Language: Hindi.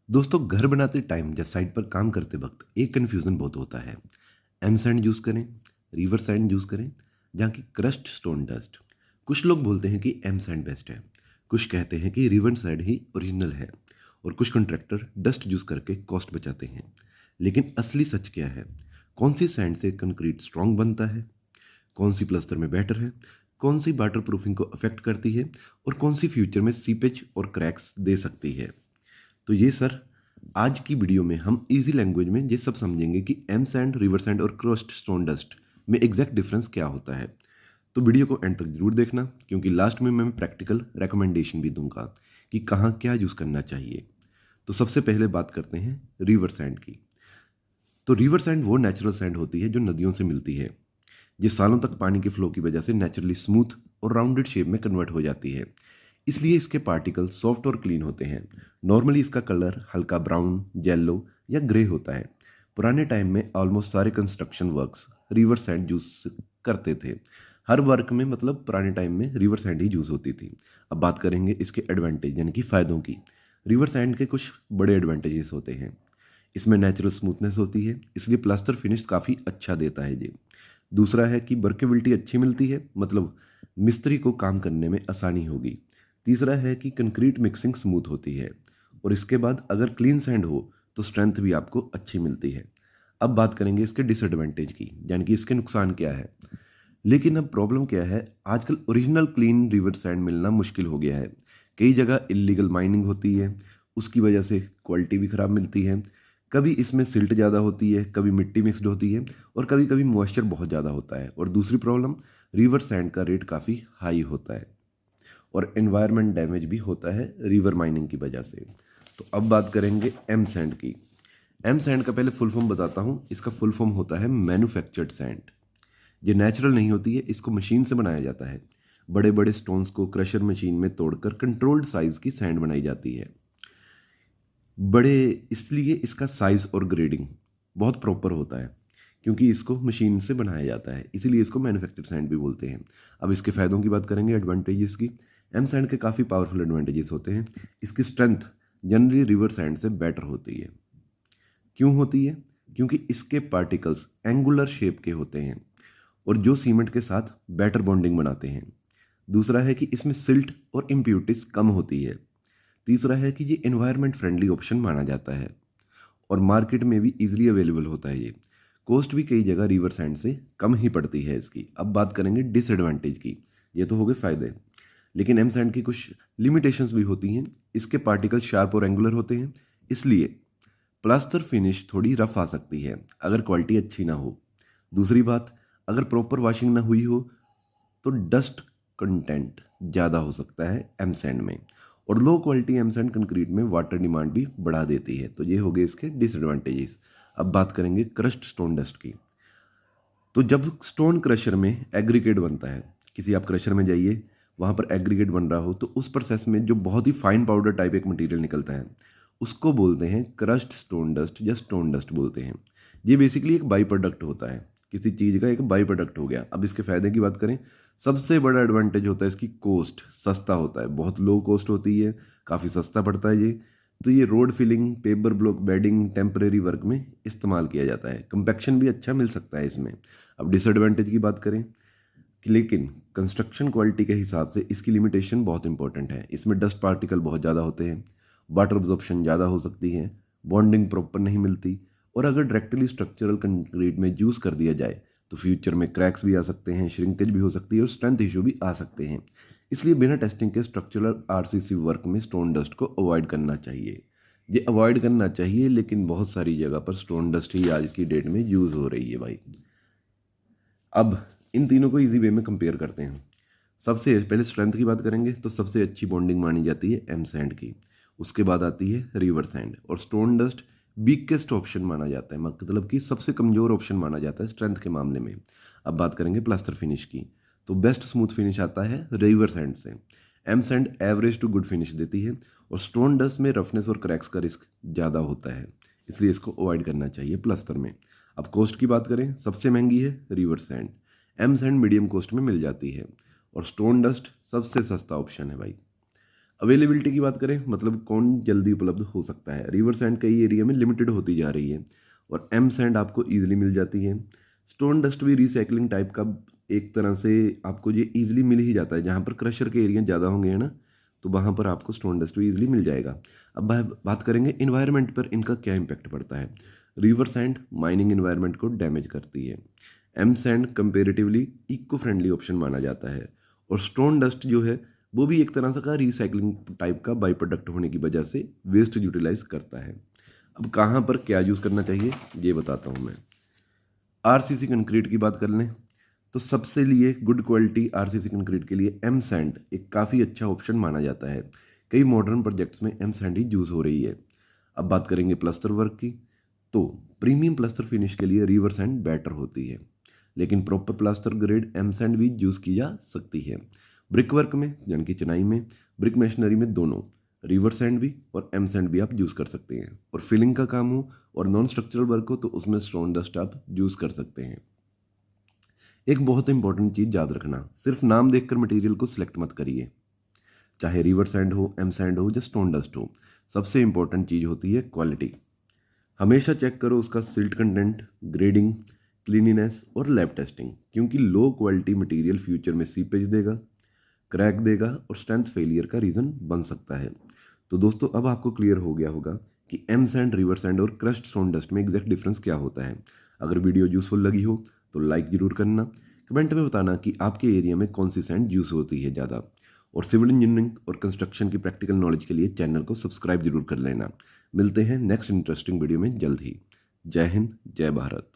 दोस्तों, घर बनाते टाइम या साइट पर काम करते वक्त एक कन्फ्यूज़न बहुत होता है। एम सैंड यूज़ करें, रिवर सैंड यूज़ करें, जहाँ की क्रस्ट स्टोन डस्ट। कुछ लोग बोलते हैं कि एम सैंड बेस्ट है, कुछ कहते हैं कि रिवर सैंड ही ओरिजिनल है, और कुछ कॉन्ट्रैक्टर डस्ट यूज़ करके कॉस्ट बचाते हैं। लेकिन असली सच क्या है? कौन सी सैंड से कंक्रीट स्ट्रॉन्ग बनता है? कौन सी प्लास्टर में बेटर है? कौन सी वाटर प्रूफिंग को अफेक्ट करती है? और कौन सी फ्यूचर में सीपेज और क्रैक्स दे सकती है? तो ये सर, आज की वीडियो में हम इजी लैंग्वेज में ये सब समझेंगे कि एम सैंड, रिवर सैंड और क्रस्ट स्टोन डस्ट में एग्जैक्ट डिफरेंस क्या होता है। तो वीडियो को एंड तक जरूर देखना, क्योंकि लास्ट में मैं प्रैक्टिकल रिकमेंडेशन भी दूंगा कि कहाँ क्या यूज़ करना चाहिए। तो सबसे पहले बात करते हैं रिवर सैंड की। तो रिवर सैंड वो नेचुरल सैंड होती है जो नदियों से मिलती है। ये सालों तक पानी के फ्लो की वजह से नेचुरली स्मूथ और राउंडेड शेप में कन्वर्ट हो जाती है। इसलिए इसके पार्टिकल सॉफ्ट और क्लीन होते हैं। नॉर्मली इसका कलर हल्का ब्राउन, येलो या ग्रे होता है। पुराने टाइम में ऑलमोस्ट सारे construction works river sand use करते थे। हर वर्क में मतलब पुराने टाइम में रिवर सैंड ही यूज़ होती थी। अब बात करेंगे इसके एडवांटेज यानी कि फ़ायदों की। रिवर सैंड के कुछ बड़े एडवांटेजेस होते हैं। इसमें नेचुरल स्मूथनेस होती है, इसलिए प्लास्टर फिनिश काफ़ी अच्छा देता है ये। दूसरा है कि वर्केबिलिटी अच्छी मिलती है, मतलब मिस्त्री को काम करने में आसानी होगी। तीसरा है कि कंक्रीट मिक्सिंग स्मूथ होती है। और इसके बाद अगर क्लीन सैंड हो तो स्ट्रेंथ भी आपको अच्छी मिलती है। अब बात करेंगे इसके डिसएडवांटेज की, यानी कि इसके नुकसान क्या है। लेकिन अब प्रॉब्लम क्या है, आजकल ओरिजिनल क्लीन रिवर सैंड मिलना मुश्किल हो गया है। कई जगह इलीगल माइनिंग होती है, उसकी वजह से क्वालिटी भी ख़राब मिलती है। कभी इसमें सिल्ट ज़्यादा होती है, कभी मिट्टी मिक्सड होती है, और कभी कभी मॉइस्चर बहुत ज़्यादा होता है। और दूसरी प्रॉब्लम, रिवर सैंड का रेट काफ़ी हाई होता है और एनवायरनमेंट डैमेज भी होता है रिवर माइनिंग की वजह से। तो अब बात करेंगे एम सैंड की। एम सैंड का पहले फुल फॉर्म बताता हूँ। इसका फुल फॉर्म होता है मैन्युफैक्चर्ड सैंड। ये नेचुरल नहीं होती है, इसको मशीन से बनाया जाता है। बड़े बड़े स्टोन्स को क्रशर मशीन में तोड़कर कंट्रोल्ड साइज की सैंड बनाई जाती है। बड़े इसलिए इसका साइज और ग्रेडिंग बहुत प्रॉपर होता है, क्योंकि इसको मशीन से बनाया जाता है, इसीलिए इसको मैन्युफैक्चर्ड सैंड भी बोलते हैं। अब इसके फ़ायदों की बात करेंगे, एडवांटेजेस की। एम सैंड के काफ़ी पावरफुल एडवांटेजेस होते हैं। इसकी स्ट्रेंथ जनरली रिवर सैंड से बेटर होती है। क्यों होती है? क्योंकि इसके पार्टिकल्स एंगुलर शेप के होते हैं, और जो सीमेंट के साथ बेटर बॉन्डिंग बनाते हैं। दूसरा है कि इसमें सिल्ट और इम्प्यूरिटीज कम होती है। तीसरा है कि ये एनवायरनमेंट फ्रेंडली ऑप्शन माना जाता है, और मार्केट में भी इजीली अवेलेबल होता है ये। कॉस्ट भी कई जगह रिवर सैंड से कम ही पड़ती है इसकी। अब बात करेंगे डिसएडवांटेज की। ये तो हो गए फायदे, लेकिन एम सैंड की कुछ लिमिटेशंस भी होती हैं। इसके पार्टिकल शार्प और एंगुलर होते हैं, इसलिए प्लास्टर फिनिश थोड़ी रफ आ सकती है अगर क्वालिटी अच्छी ना हो। दूसरी बात, अगर प्रॉपर वॉशिंग ना हुई हो तो डस्ट कंटेंट ज़्यादा हो सकता है एम सैंड में, और low quality M sand concrete में वाटर डिमांड भी बढ़ा देती है। तो ये हो गए इसके डिसएडवांटेजेस। अब बात करेंगे क्रस्ट स्टोन डस्ट की। तो जब स्टोन क्रशर में एग्रीगेट बनता है, किसी आप क्रशर में जाइए, वहाँ पर एग्रीगेट बन रहा हो, तो उस प्रोसेस में जो बहुत ही फाइन पाउडर टाइप एक मटेरियल निकलता है, उसको बोलते हैं क्रस्ट स्टोन डस्ट या स्टोन डस्ट बोलते हैं। ये बेसिकली एक बाई प्रोडक्ट होता है, किसी चीज़ का एक बाई प्रोडक्ट हो गया। अब इसके फ़ायदे की बात करें, सबसे बड़ा एडवांटेज होता है इसकी कॉस्ट, सस्ता होता है, बहुत लो कॉस्ट होती है, काफ़ी सस्ता पड़ता है ये। तो ये road filling, paper block bedding, temporary work में इस्तेमाल किया जाता है। कंपैक्शन भी अच्छा मिल सकता है इसमें। अब डिसएडवांटेज की बात करें, लेकिन कंस्ट्रक्शन क्वालिटी के हिसाब से इसकी लिमिटेशन बहुत इंपॉर्टेंट है। इसमें डस्ट पार्टिकल बहुत ज़्यादा होते हैं, वाटर ऑब्जॉर्प्शन ज़्यादा हो सकती है, बॉन्डिंग प्रॉपर नहीं मिलती, और अगर डायरेक्टली स्ट्रक्चरल कंक्रीट में यूज़ कर दिया जाए तो फ्यूचर में क्रैक्स भी आ सकते हैं, श्रिंकेज भी हो सकती है, और स्ट्रेंथ इशू भी आ सकते हैं। इसलिए बिना टेस्टिंग के स्ट्रक्चरल आरसीसी वर्क में स्टोन डस्ट को अवॉइड करना चाहिए। ये अवॉइड करना चाहिए, लेकिन बहुत सारी जगह पर स्टोन डस्ट ही आज की डेट में यूज़ हो रही है भाई। अब इन तीनों को इजी वे में कंपेयर करते हैं। सबसे पहले स्ट्रेंथ की बात करेंगे, तो सबसे अच्छी बॉन्डिंग मानी जाती है एम सैंड की। उसके बाद आती है रिवर सैंड, और स्टोन डस्ट वीकेस्ट ऑप्शन माना जाता है, मतलब कि सबसे कमज़ोर ऑप्शन माना जाता है स्ट्रेंथ के मामले में। अब बात करेंगे प्लास्टर फिनिश की, तो बेस्ट स्मूथ फिनिश आता है रिवर सैंड से। M sand average to good finish देती है, और स्टोन डस्ट में रफनेस और क्रैक्स का रिस्क ज़्यादा होता है, इसलिए इसको अवॉइड करना चाहिए प्लास्टर में। अब कॉस्ट की बात करें, सबसे महंगी है river sand. M sand medium cost में मिल जाती है, और स्टोन डस्ट सबसे सस्ता ऑप्शन है भाई। अवेलेबिलिटी की बात करें, मतलब कौन जल्दी उपलब्ध हो सकता है। रिवर सैंड कई एरिया में लिमिटेड होती जा रही है और एम सैंड आपको ईजिली मिल जाती है। स्टोन डस्ट भी रिसाइकलिंग टाइप का एक तरह से आपको ये ईजिली मिल ही जाता है। जहाँ पर क्रशर के एरिया ज़्यादा होंगे है ना, तो वहाँ पर आपको स्टोन डस्ट भी ईजिली मिल जाएगा। अब बात करेंगे इन्वायरमेंट पर इनका क्या इम्पैक्ट पड़ता है। रिवर सैंड माइनिंग इन्वायरमेंट को डैमेज करती है। M sand comparatively eco friendly option माना जाता है और स्टोन डस्ट जो है वो भी एक तरह से का रिसाइकलिंग टाइप का बाई प्रोडक्ट होने की वजह से वेस्ट यूटिलाइज करता है। अब कहाँ पर क्या यूज़ करना चाहिए ये बताता हूँ मैं। आरसीसी कंक्रीट की बात कर लें तो सबसे लिए गुड क्वालिटी आरसीसी कंक्रीट के लिए एम सैंड एक काफ़ी अच्छा ऑप्शन माना जाता है। कई मॉडर्न प्रोजेक्ट्स में एम सैंड ही यूज़ हो रही है। अब बात करेंगे प्लास्टर वर्क की, तो प्रीमियम प्लास्टर फिनिश के लिए रिवर सैंड बेटर होती है, लेकिन proper plaster grade M sand भी यूज़ की जा सकती है। ब्रिक वर्क में यानी कि चिनाई में, ब्रिक मशीनरी में दोनों रिवर सैंड भी और एम सैंड भी आप यूज़ कर सकते हैं। और फिलिंग का काम हो और नॉन स्ट्रक्चरल वर्क हो तो उसमें स्टोन डस्ट आप यूज़ कर सकते हैं। एक बहुत इंपॉर्टेंट चीज़ याद रखना, सिर्फ नाम देखकर मटेरियल को सिलेक्ट मत करिए। चाहे रिवर सैंड हो, एम सैंड हो या स्टोन डस्ट हो, सबसे इंपॉर्टेंट चीज़ होती है क्वालिटी। हमेशा चेक करो उसका सिल्ट कंटेंट, ग्रेडिंग, क्लीनिनेस और लैब टेस्टिंग, क्योंकि लो क्वालिटी मटेरियल फ्यूचर में सीपेज देगा, क्रैक देगा और स्ट्रेंथ फेलियर का रीज़न बन सकता है। तो दोस्तों अब आपको क्लियर हो गया होगा कि एम सैंड, रिवर सैंड और क्रश्ड स्टोन डस्ट में एग्जैक्ट डिफरेंस क्या होता है। अगर वीडियो यूज़फुल लगी हो तो लाइक ज़रूर करना, कमेंट में बताना कि आपके एरिया में कौन सी सैंड यूज़ होती है ज़्यादा। और सिविल इंजीनियरिंग और कंस्ट्रक्शन की प्रैक्टिकल नॉलेज के लिए चैनल को सब्सक्राइब जरूर कर लेना। मिलते हैं नेक्स्ट इंटरेस्टिंग वीडियो में जल्द ही। जय हिंद, जय भारत।